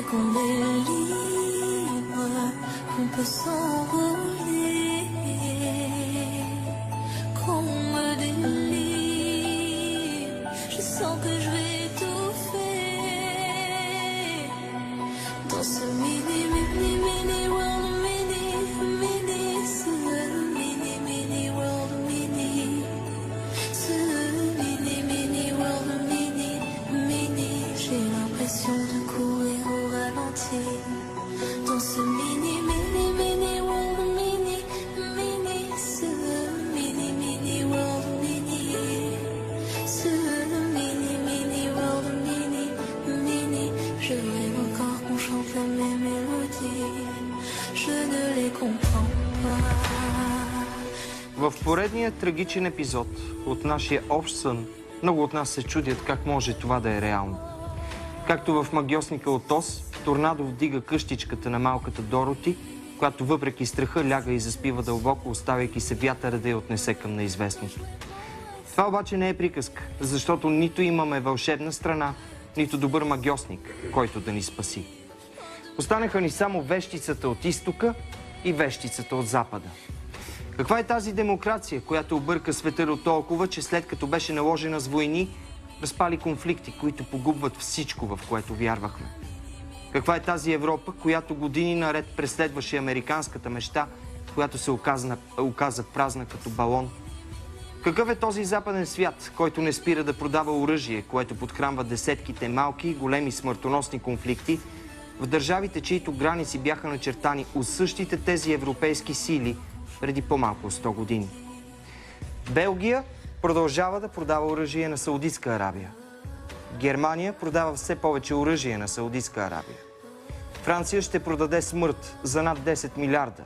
qu'on est libre, qu'on peut s'envoler, qu'on me délivre. Je sens que je vais étouffer dans ce mini world, ce mini world, ce mini world, j'ai l'impression de courir au ralenti dans ce mini world, ce mini world, ce mini world, je rêve encore qu'on chante la même mélodie, je ne les comprends pas. В поредния трагичен епизод от нашия общ сън, много от нас се чудят как може това да е реално. Както в магьосника от Оз, торнадо вдига къщичката на малката Дороти, която въпреки страха ляга и заспива дълбоко, оставяйки се вятъра да я отнесе към неизвестното. Това обаче не е приказка, защото нито имаме вълшебна страна, нито добър магьосник, който да ни спаси. Останаха ни само вещицата от изтока и вещицата от запада. Каква е тази демокрация, която обърка света до толкова, че след като беше наложена с войни, разпали конфликти, които погубват всичко, в което вярвахме? Каква е тази Европа, която години наред преследваше американската мечта, която се оказа празна като балон? Какъв е този западен свят, който не спира да продава оръжие, което подхранва десетките малки и големи смъртоносни конфликти в държавите, чието граници бяха начертани от същите тези европейски сили преди по-малко от 100 години? Белгия продължава да продава оръжие на Саудитска Арабия. Германия продава все повече оръжие на Саудитска Арабия. Франция ще продаде смърт за над 10 милиарда,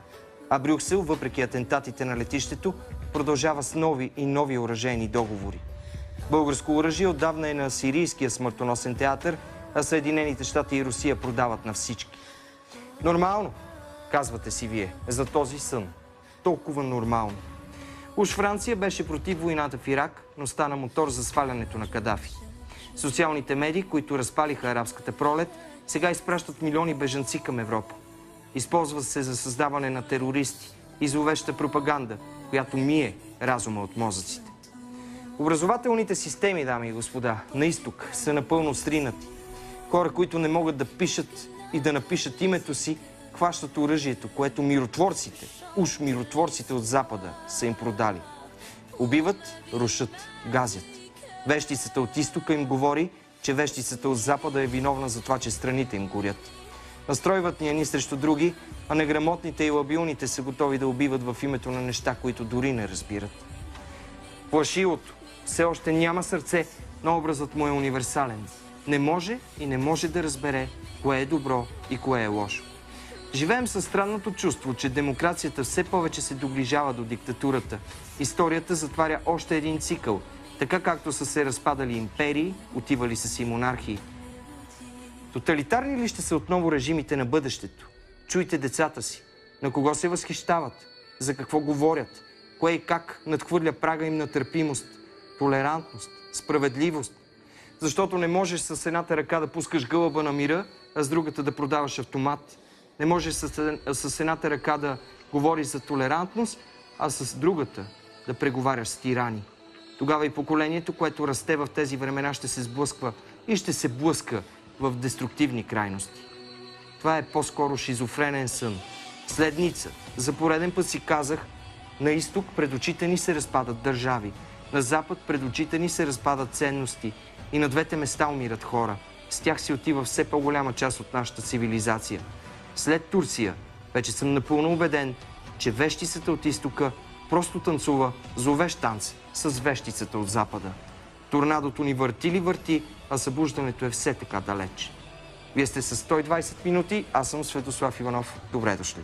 а Брюксел, въпреки атентатите на летището, продължава с нови и нови оръжейни договори. Българско оръжие отдавна е на сирийския смъртоносен театър, а Съединените щати и Русия продават на всички. Нормално, казвате си вие, за този сън. Толкова нормално. Уж Франция беше против войната в Ирак, но стана мотор за свалянето на Кадафи. Социалните медии, които разпалиха арабската пролет, сега изпращат милиони бежанци към Европа. Използва се за създаване на терористи и зловеща пропаганда, която мие разума от мозъците. Образователните системи, дами и господа, на изток са напълно сринати. Хора, които не могат да пишат и да напишат името си, хващат оръжието, което миротворците, уж миротворците от Запада, са им продали. Убиват, рушат, газят. Вещицата от изтока им говори, че вещицата от Запада е виновна за това, че страните им горят. Настройват ни едни срещу други, а неграмотните и лабилните са готови да убиват в името на неща, които дори не разбират. Плашилото все още няма сърце, но образът му е универсален. Не може и не може да разбере кое е добро и кое е лошо. Живеем със странното чувство, че демокрацията все повече се доближава до диктатурата. Историята затваря още един цикъл, така както са се разпадали империи, отивали са си монархии. Тоталитарни ли ще са отново режимите на бъдещето? Чуйте децата си. На кого се възхищават? За какво говорят? Кое и как надхвърля прага им на търпимост, толерантност, справедливост? Защото не можеш с едната ръка да пускаш гълъба на мира, а с другата да продаваш автомат. Не можеш с едната ръка да говориш за толерантност, а с другата да преговаряш с тирани. Тогава и поколението, което расте в тези времена, ще се сблъсква и ще се блъска в деструктивни крайности. Това е по-скоро шизофренен сън. Следница. За пореден път си казах, на изток пред очите ни се разпадат държави, на запад пред очите ни се разпадат ценности и на двете места умират хора. С тях си отива все по-голяма част от нашата цивилизация. След Турция, вече съм напълно убеден, че вещицата от изтока просто танцува зловещ танц с вещицата от запада. Торнадото ни върти ли върти, а събуждането е все така далеч. Вие сте с 120 минути, аз съм Светослав Иванов. Добре дошли!